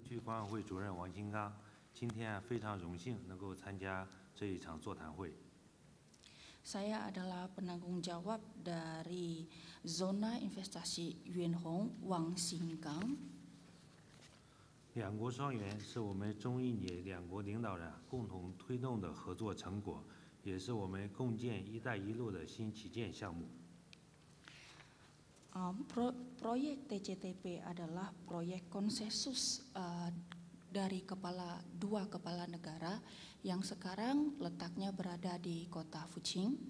区管委会主任王金刚，今天非常荣幸能够参加这一场座谈会。Saya adalah penanggung jawab dari Zona Investasi Yuen Hong Wang Xinggang. 两国双园是我们中印尼两国领导人共同推动的合作成果，也是我们共建“一带一路”的新旗舰项目。Proyek TCTP adalah proyek konsensus dari dua kepala negara yang sekarang letaknya berada di kota Fuqing.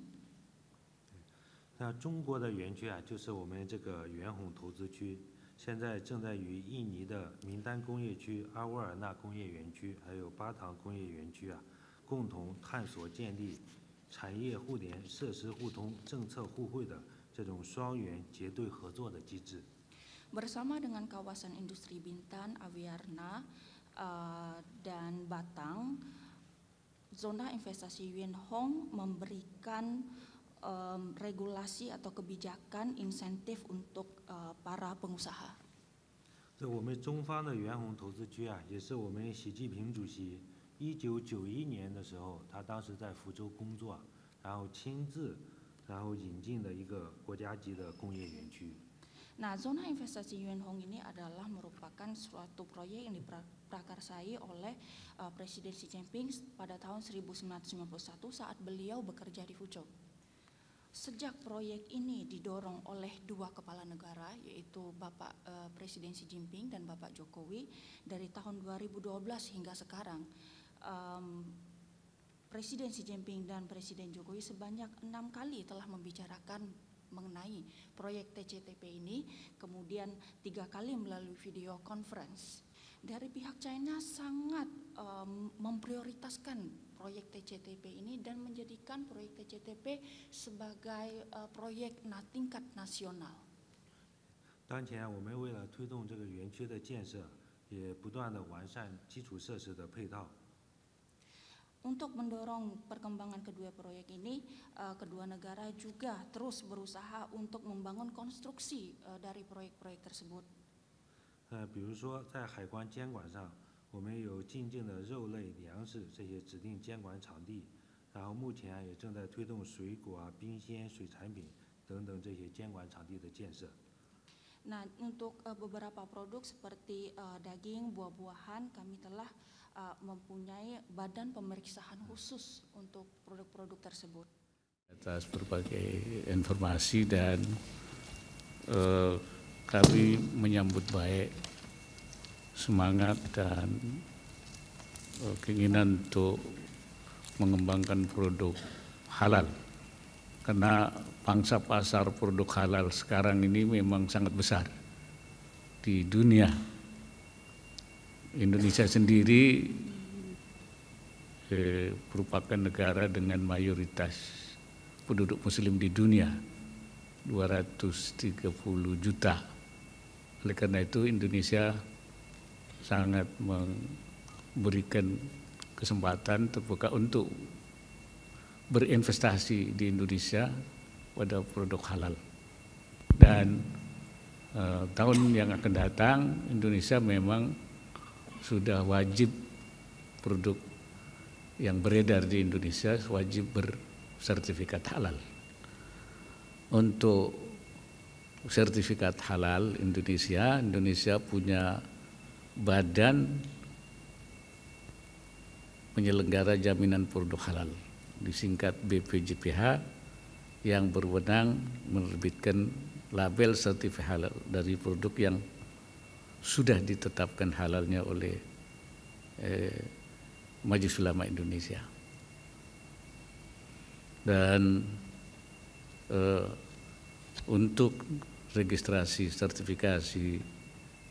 那中国的园区就是我们这个元宏投资区，现在正在与印尼的名丹工业区、阿沃尔纳工业园区还有巴塘工业园区共同探索建立产业互联、设施互通、政策互惠的这种双园结对合作的机制。 Bersama dengan kawasan industri Bintan, Awiarna, dan Batang, Zona Investasi Yuen Hong memberikan regulasi atau kebijakan insentif untuk para pengusaha. 这我们中方的元宏投资区也是我们习近平主席1991年的时候，他当时在福州工作，然后亲自引进的一个国家级的工业园区。 Nah, zona investasi Yuen Hong ini adalah merupakan suatu proyek yang diprakarsai oleh Presiden Xi Jinping pada tahun 1991 saat beliau bekerja di Fuzhou. Sejak proyek ini didorong oleh dua kepala negara, yaitu Bapak Presiden Xi Jinping dan Bapak Jokowi, dari tahun 2012 hingga sekarang, Presiden Xi Jinping dan Presiden Jokowi sebanyak 6 kali telah membicarakan mengenai proyek TCTP ini, kemudian 3 kali melalui video conference. Dari pihak China sangat memprioritaskan proyek TCTP ini dan menjadikan proyek TCTP sebagai proyek tingkat nasional. 当前我们为了推动这个园区的建设，也不断的完善基础设施的配套。 Untuk mendorong perkembangan kedua proyek ini, kedua negara juga terus berusaha untuk membangun konstruksi dari proyek-proyek tersebut. 比如说在海关监管上，我们有进境的肉类、粮食这些指定监管场地，然后目前也正在推动水果冰鲜、水产品等等这些监管场地的建设。 Nah, untuk beberapa produk seperti daging, buah-buahan, kami telah mempunyai badan pemeriksaan khusus untuk produk-produk tersebut. Atas berbagai informasi dan kami menyambut baik semangat dan keinginan untuk mengembangkan produk halal. Karena pangsa pasar produk halal sekarang ini memang sangat besar di dunia. Indonesia sendiri merupakan negara dengan mayoritas penduduk muslim di dunia, 230 juta. Oleh karena itu Indonesia sangat memberikan kesempatan terbuka untuk berinvestasi di Indonesia pada produk halal. Dan tahun yang akan datang Indonesia memang sudah wajib produk yang beredar di Indonesia wajib bersertifikat halal. Untuk sertifikat halal Indonesia punya badan penyelenggara jaminan produk halal, disingkat BPJPH, yang berwenang menerbitkan label sertifikat halal dari produk yang sudah ditetapkan halalnya oleh Majelis Ulama Indonesia. Dan untuk registrasi sertifikasi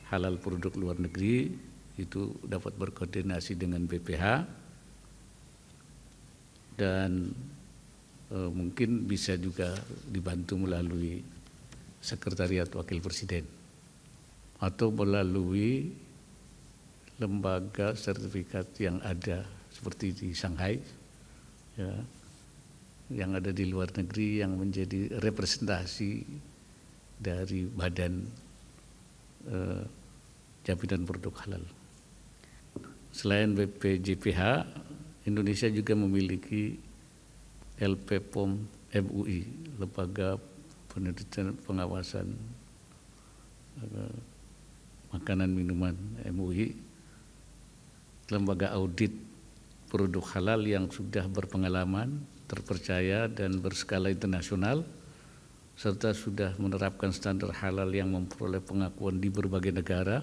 halal produk luar negeri itu dapat berkoordinasi dengan BPH dan mungkin bisa juga dibantu melalui Sekretariat Wakil Presiden atau melalui lembaga sertifikat yang ada seperti di Shanghai, ya, yang ada di luar negeri yang menjadi representasi dari badan jaminan produk halal. Selain BPJPH, Indonesia juga memiliki LPPOM MUI, Lembaga Penelitian Pengawasan Makanan Minuman MUI, lembaga audit produk halal yang sudah berpengalaman, terpercaya dan berskala internasional, serta sudah menerapkan standar halal yang memperoleh pengakuan di berbagai negara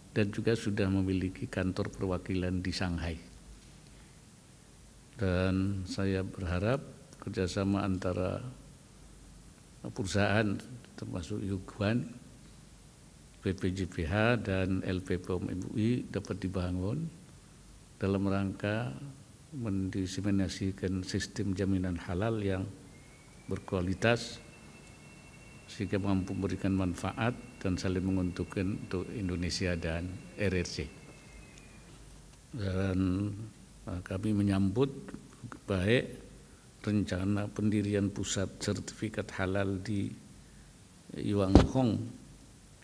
dan juga sudah memiliki kantor perwakilan di Shanghai. Dan saya berharap kerjasama antara perusahaan termasuk Yuguan, BPJPH dan LPPOM MUI dapat dibangun dalam rangka mendiseminasikan sistem jaminan halal yang berkualitas sehingga mampu memberikan manfaat dan saling menguntungkan untuk Indonesia dan RRC. Dan kami menyambut baik rencana pendirian pusat sertifikat halal di Yuanghong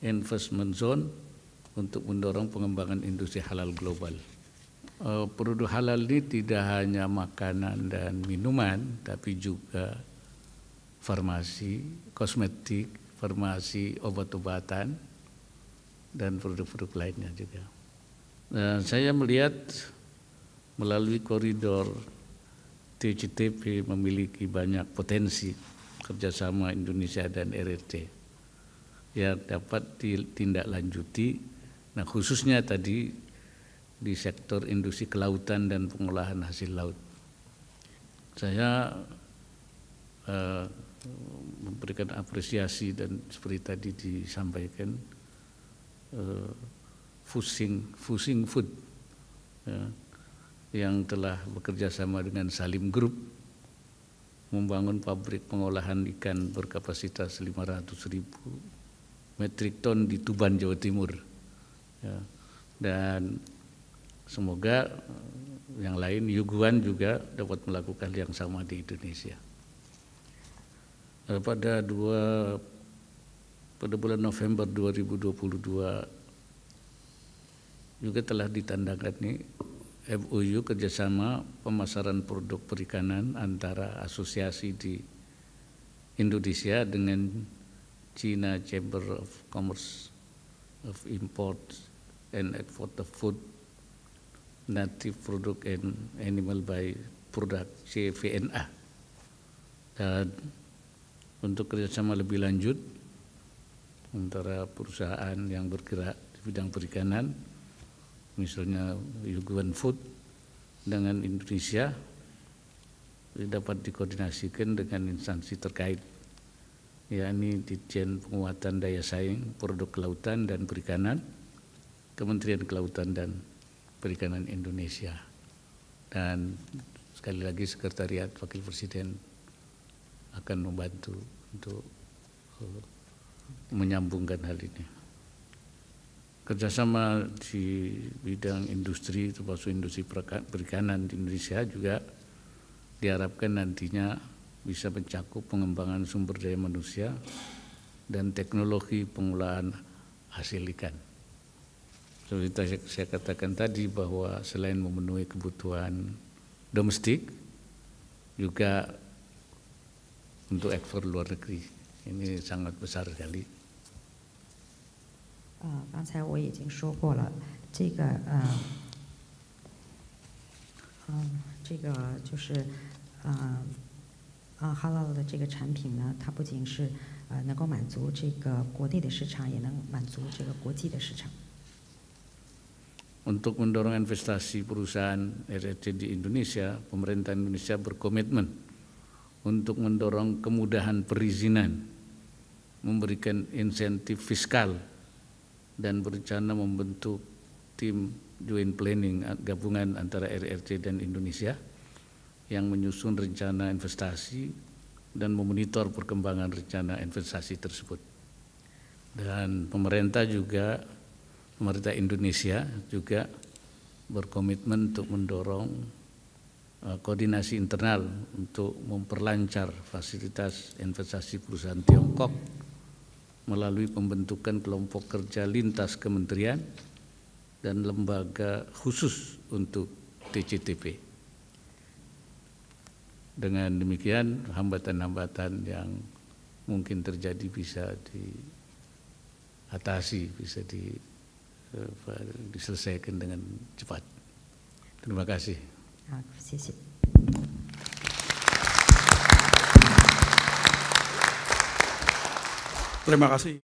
Investment Zone untuk mendorong pengembangan industri halal global. Produk halal ini tidak hanya makanan dan minuman, tapi juga farmasi, kosmetik, farmasi, obat-obatan, dan produk-produk lainnya juga. Dan saya melihat melalui koridor TCTP memiliki banyak potensi kerjasama Indonesia dan RRC yang dapat ditindaklanjuti. Nah, khususnya tadi di sektor industri kelautan dan pengolahan hasil laut. Saya memberikan apresiasi dan seperti tadi disampaikan Fusing Food yang telah bekerja sama dengan Salim Group membangun pabrik pengolahan ikan berkapasitas 500.000 metrik ton di Tuban, Jawa Timur. Dan semoga yang lain, Yuguan juga dapat melakukan yang sama di Indonesia. Pada bulan November 2022 juga telah ditandangani MOU kerjasama pemasaran produk perikanan antara asosiasi di Indonesia dengan China Chamber of Commerce of Import and Export of Food, Native Product and Animal by Product CVNA. Dan untuk kerjasama lebih lanjut antara perusahaan yang bergerak di bidang perikanan, misalnya Yuguan Food dengan Indonesia, dapat dikoordinasikan dengan instansi terkait, yakni Ditjen Penguatan Daya Saing Produk Kelautan dan Perikanan, Kementerian Kelautan dan Perikanan Indonesia, dan sekali lagi Sekretariat Wakil Presiden akan membantu untuk menyambungkan hal ini. Kerjasama di bidang industri termasuk industri perikanan di Indonesia juga diharapkan nantinya bisa mencakup pengembangan sumber daya manusia dan teknologi pengolahan hasil ikan. Seperti saya katakan tadi bahwa selain memenuhi kebutuhan domestik, juga untuk ekspor luar negeri ini sangat besar sekali. 刚才我已经说过了，这个就是哈拉的这个产品呢，它不仅是能够满足这个国内的市场，也能满足这个国际的市场。 Untuk mendorong investasi perusahaan RRC di Indonesia, pemerintah Indonesia berkomitmen untuk mendorong kemudahan perizinan, memberikan insentif fiskal, dan berencana membentuk tim joint planning gabungan antara RRC dan Indonesia yang menyusun rencana investasi dan memonitor perkembangan rencana investasi tersebut. Dan pemerintah Indonesia juga berkomitmen untuk mendorong koordinasi internal untuk memperlancar fasilitas investasi perusahaan Tiongkok melalui pembentukan kelompok kerja lintas kementerian dan lembaga khusus untuk TCTP. Dengan demikian hambatan-hambatan yang mungkin terjadi bisa diatasi, bisa diselesaikan dengan cepat. Terima kasih. 好，谢谢。 Terima kasih.